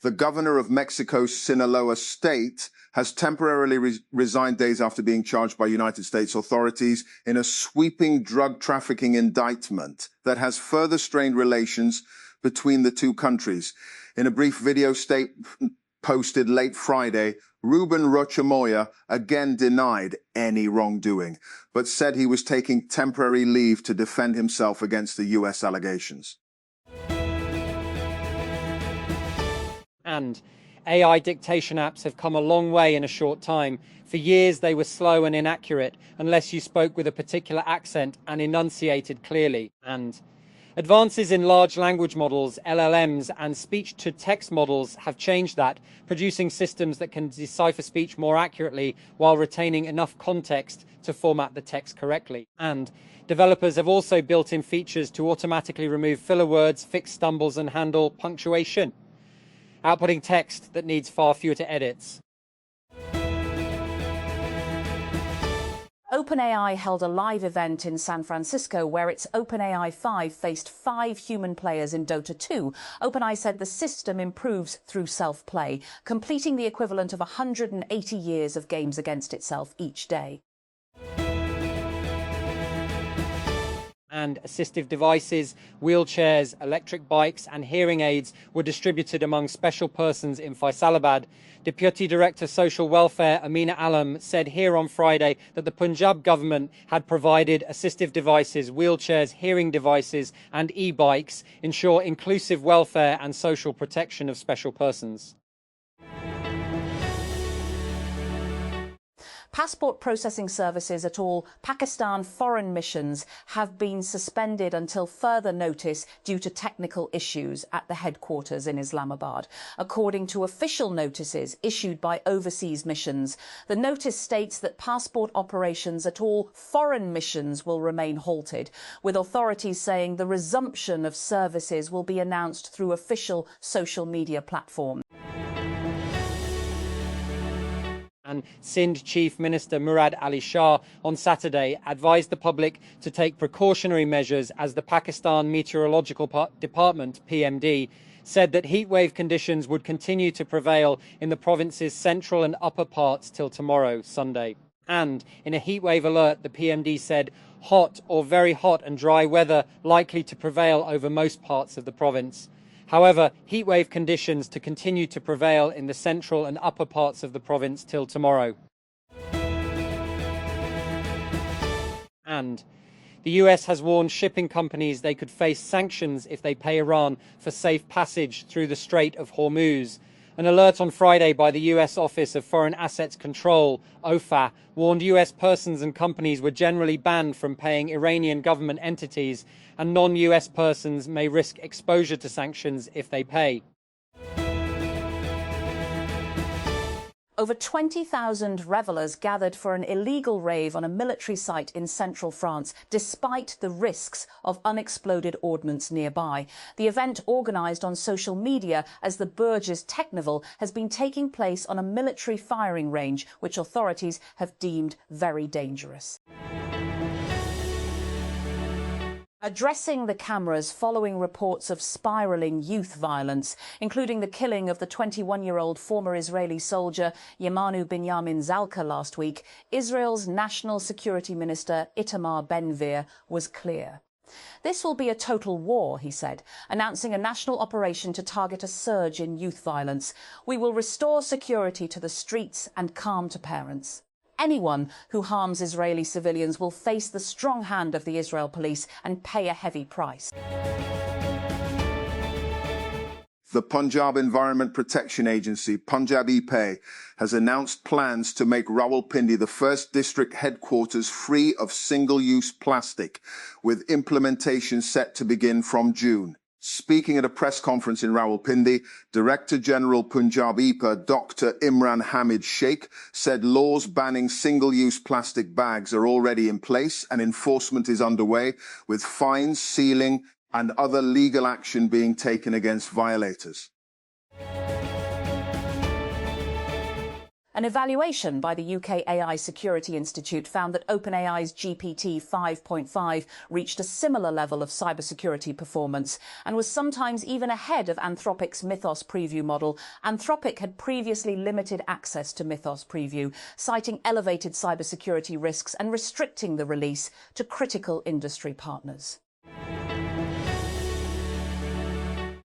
The governor of Mexico's Sinaloa state has temporarily resigned days after being charged by United States authorities in a sweeping drug trafficking indictment that has further strained relations between the two countries. In a brief video statement posted late Friday, Ruben Rochamoya again denied any wrongdoing, but said he was taking temporary leave to defend himself against the U.S. allegations. And AI dictation apps have come a long way in a short time. For years, they were slow and inaccurate unless you spoke with a particular accent and enunciated clearly. And advances in large language models, LLMs, and speech-to-text models have changed that, producing systems that can decipher speech more accurately while retaining enough context to format the text correctly. And developers have also built in features to automatically remove filler words, fix stumbles, and handle punctuation, outputting text that needs far fewer edits. OpenAI held a live event in San Francisco where its OpenAI 5 faced 5 human players in Dota 2. OpenAI said the system improves through self-play, completing the equivalent of 180 years of games against itself each day. And assistive devices, wheelchairs, electric bikes and hearing aids were distributed among special persons in Faisalabad. Deputy Director Social Welfare Amina Alam said here on Friday that the Punjab government had provided assistive devices, wheelchairs, hearing devices and e-bikes, ensure inclusive welfare and social protection of special persons. Passport processing services at all Pakistan foreign missions have been suspended until further notice due to technical issues at the headquarters in Islamabad. According to official notices issued by overseas missions, the notice states that passport operations at all foreign missions will remain halted, with authorities saying the resumption of services will be announced through official social media platforms. And Sindh Chief Minister Murad Ali Shah on Saturday advised the public to take precautionary measures as the Pakistan Meteorological Department, PMD, said that heatwave conditions would continue to prevail in the province's central and upper parts till tomorrow, Sunday. And in a heatwave alert, the PMD said hot or very hot and dry weather likely to prevail over most parts of the province. However, heatwave conditions to continue to prevail in the central and upper parts of the province till tomorrow. And the US has warned shipping companies they could face sanctions if they pay Iran for safe passage through the Strait of Hormuz. An alert on Friday by the US Office of Foreign Assets Control, OFA, warned US persons and companies were generally banned from paying Iranian government entities, and non-US persons may risk exposure to sanctions if they pay. Over 20,000 revellers gathered for an illegal rave on a military site in central France, despite the risks of unexploded ordnance nearby. The event, organised on social media as the Bourges Technival, has been taking place on a military firing range, which authorities have deemed very dangerous. Addressing the cameras following reports of spiralling youth violence, including the killing of the 21-year-old former Israeli soldier Yemanu Binyamin Zalka last week, Israel's National Security Minister Itamar Ben-Gvir was clear. This will be a total war, he said, announcing a national operation to target a surge in youth violence. We will restore security to the streets and calm to parents. Anyone who harms Israeli civilians will face the strong hand of the Israel police and pay a heavy price. The Punjab Environment Protection Agency, Punjab Pehel, has announced plans to make Rawalpindi the first district headquarters free of single-use plastic, with implementation set to begin from June. Speaking at a press conference in Rawalpindi, Director General Punjab EPA Dr. Imran Hamid Sheikh said laws banning single-use plastic bags are already in place and enforcement is underway, with fines, sealing and other legal action being taken against violators. An evaluation by the UK AI Security Institute found that OpenAI's GPT 5.5 reached a similar level of cybersecurity performance and was sometimes even ahead of Anthropic's Mythos preview model. Anthropic had previously limited access to Mythos preview, citing elevated cybersecurity risks and restricting the release to critical industry partners.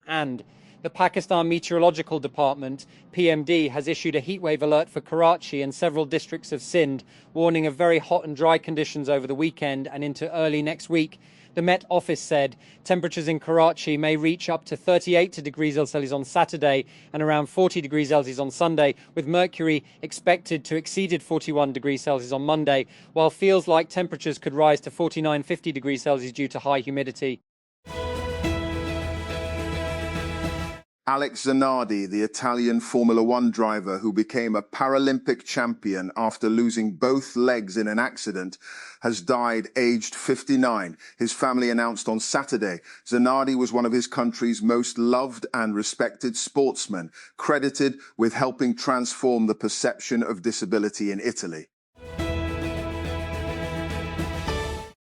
And the Pakistan Meteorological Department, PMD, has issued a heatwave alert for Karachi and several districts of Sindh, warning of very hot and dry conditions over the weekend and into early next week. The Met Office said temperatures in Karachi may reach up to 38 degrees Celsius on Saturday and around 40 degrees Celsius on Sunday, with mercury expected to exceed 41 degrees Celsius on Monday, while feels like temperatures could rise to 49-50 degrees Celsius due to high humidity. Alex Zanardi, the Italian Formula One driver who became a Paralympic champion after losing both legs in an accident, has died aged 59. His family announced on Saturday. Zanardi was one of his country's most loved and respected sportsmen, credited with helping transform the perception of disability in Italy.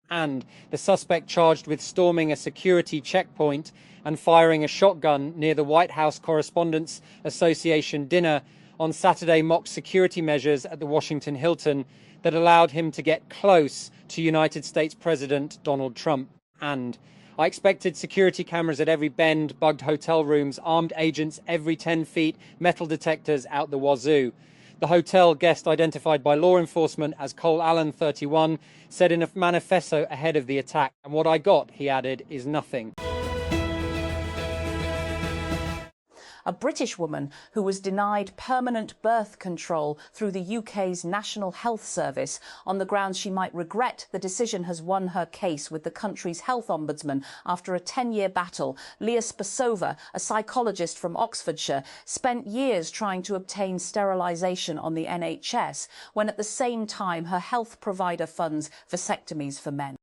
And the suspect charged with storming a security checkpoint and firing a shotgun near the White House Correspondents' Association dinner on Saturday mocked security measures at the Washington Hilton that allowed him to get close to United States President Donald Trump. And I expected security cameras at every bend, bugged hotel rooms, armed agents every 10 feet, metal detectors out the wazoo. The hotel guest, identified by law enforcement as Cole Allen, 31, said in a manifesto ahead of the attack, "And what I got," he added, "is nothing." A British woman who was denied permanent birth control through the UK's National Health Service on the grounds she might regret the decision has won her case with the country's health ombudsman after a 10-year battle. Leah Spasova, a psychologist from Oxfordshire, spent years trying to obtain sterilisation on the NHS when at the same time her health provider funds vasectomies for men.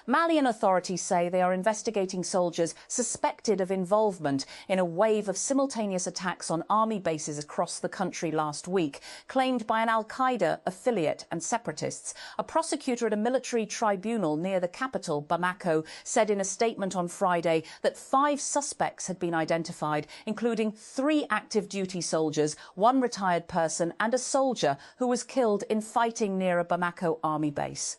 Malian authorities say they are investigating soldiers suspected of involvement in a wave of simultaneous attacks on army bases across the country last week, claimed by an al-Qaeda affiliate and separatists. A prosecutor at a military tribunal near the capital, Bamako, said in a statement on Friday that 5 suspects had been identified, including 3 active duty soldiers, 1 retired person and a soldier who was killed in fighting near a Bamako army base.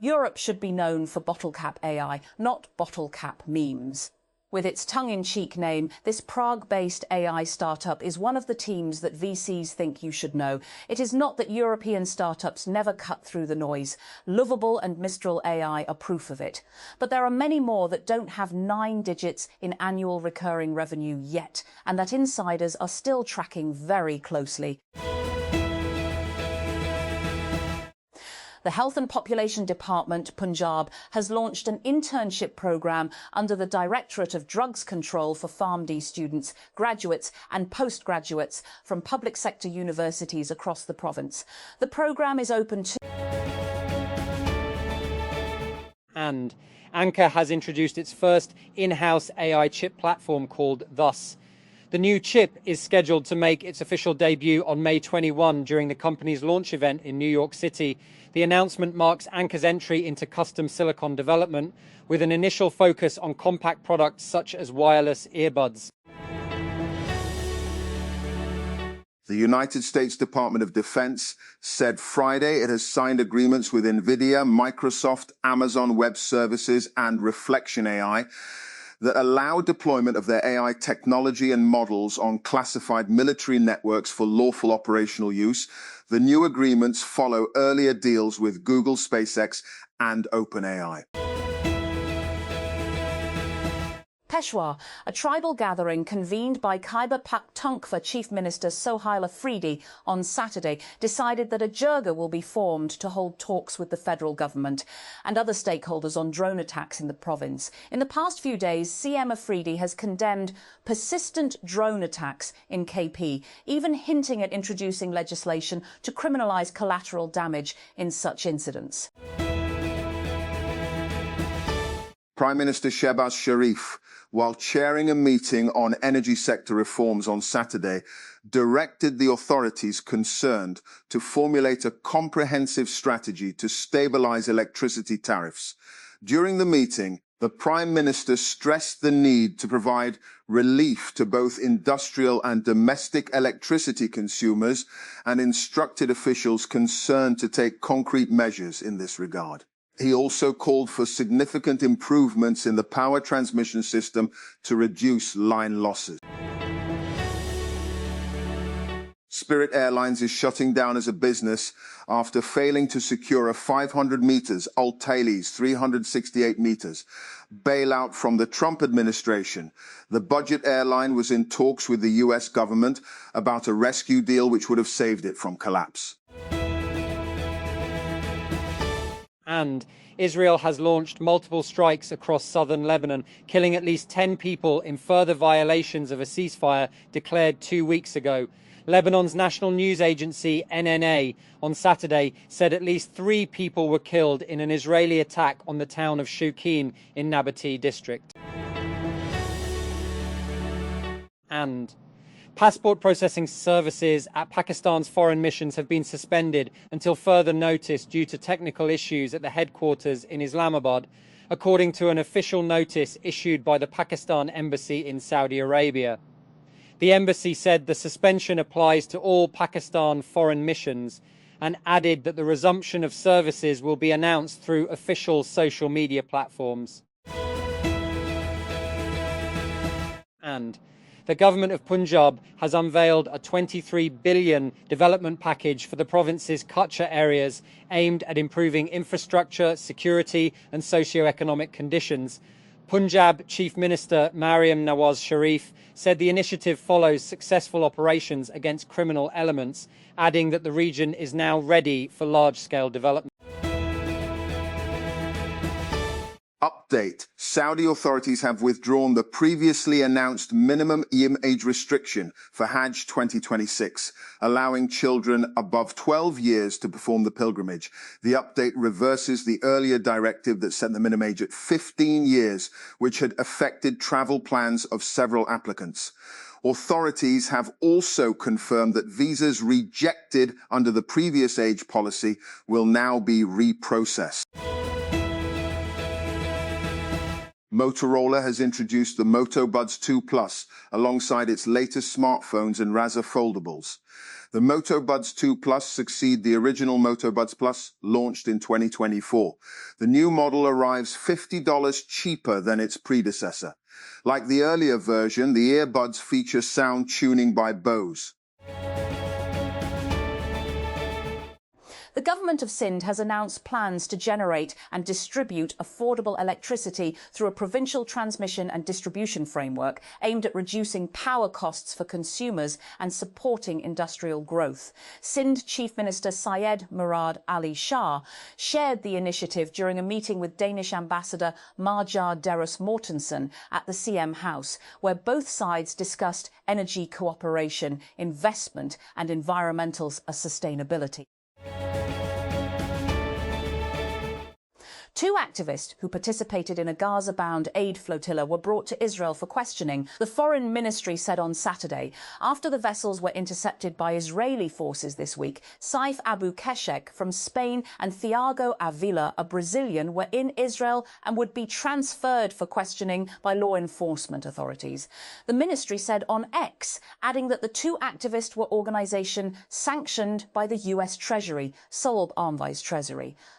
Europe should be known for bottle cap AI, not bottle cap memes. With its tongue-in-cheek name, this Prague-based AI startup is one of the teams that VCs think you should know. It is not that European startups never cut through the noise. Lovable and Mistral AI are proof of it. But there are many more that don't have 9 digits in annual recurring revenue yet, and that insiders are still tracking very closely. The Health and Population Department, Punjab, has launched an internship programme under the Directorate of Drugs Control for PharmD students, graduates and postgraduates from public sector universities across the province. The programme is open to... And Anchor has introduced its first in-house AI chip platform called Thus. The new chip is scheduled to make its official debut on May 21 during the company's launch event in New York City. The announcement marks Anchor's entry into custom silicon development, with an initial focus on compact products such as wireless earbuds. The United States Department of Defense said Friday it has signed agreements with NVIDIA, Microsoft, Amazon Web Services, and Reflection AI that allow deployment of their AI technology and models on classified military networks for lawful operational use. The new agreements follow earlier deals with Google, SpaceX, and OpenAI. Peshawar, a tribal gathering convened by Khyber Pakhtunkhwa Chief Minister Sohail Afridi on Saturday, decided that a jirga will be formed to hold talks with the federal government and other stakeholders on drone attacks in the province. In the past few days, CM Afridi has condemned persistent drone attacks in KP, even hinting at introducing legislation to criminalise collateral damage in such incidents. Prime Minister Shehbaz Sharif, while chairing a meeting on energy sector reforms on Saturday, directed the authorities concerned to formulate a comprehensive strategy to stabilize electricity tariffs. During the meeting, the Prime Minister stressed the need to provide relief to both industrial and domestic electricity consumers and instructed officials concerned to take concrete measures in this regard. He also called for significant improvements in the power transmission system to reduce line losses. Spirit Airlines is shutting down as a business after failing to secure a 500 meters, Al-Tailis 368 meters, bailout from the Trump administration. The budget airline was in talks with the US government about a rescue deal which would have saved it from collapse. And Israel has launched multiple strikes across southern Lebanon, killing at least 10 people in further violations of a ceasefire declared 2 weeks ago. Lebanon's national news agency, NNA, on Saturday said at least 3 people were killed in an Israeli attack on the town of Shukin in Nabatee district. And passport processing services at Pakistan's foreign missions have been suspended until further notice due to technical issues at the headquarters in Islamabad, according to an official notice issued by the Pakistan Embassy in Saudi Arabia. The embassy said the suspension applies to all Pakistan foreign missions and added that the resumption of services will be announced through official social media platforms. And the government of Punjab has unveiled a 23 billion development package for the province's Kutch areas aimed at improving infrastructure, security and socio-economic conditions. Punjab Chief Minister Maryam Nawaz Sharif said the initiative follows successful operations against criminal elements, adding that the region is now ready for large-scale development. Update. Saudi authorities have withdrawn the previously announced minimum age restriction for Hajj 2026, allowing children above 12 years to perform the pilgrimage. The update reverses the earlier directive that set the minimum age at 15 years, which had affected travel plans of several applicants. Authorities have also confirmed that visas rejected under the previous age policy will now be reprocessed. Motorola has introduced the Moto Buds 2 Plus alongside its latest smartphones and Razr foldables. The Moto Buds 2 Plus succeed the original Moto Buds Plus, launched in 2024. The new model arrives $50 cheaper than its predecessor. Like the earlier version, the earbuds feature sound tuning by Bose. The government of Sindh has announced plans to generate and distribute affordable electricity through a provincial transmission and distribution framework aimed at reducing power costs for consumers and supporting industrial growth. Sindh Chief Minister Syed Murad Ali Shah shared the initiative during a meeting with Danish Ambassador Marjar Deros Mortensen at the CM House, where both sides discussed energy cooperation, investment and environmental sustainability. 2 activists who participated in a Gaza-bound aid flotilla were brought to Israel for questioning, the Foreign Ministry said on Saturday, after the vessels were intercepted by Israeli forces this week. Saif Abu Keshek from Spain and Thiago Avila, a Brazilian, were in Israel and would be transferred for questioning by law enforcement authorities. The ministry said on X, adding that the 2 activists were organisation sanctioned by the US Treasury, sole arm vice Treasury.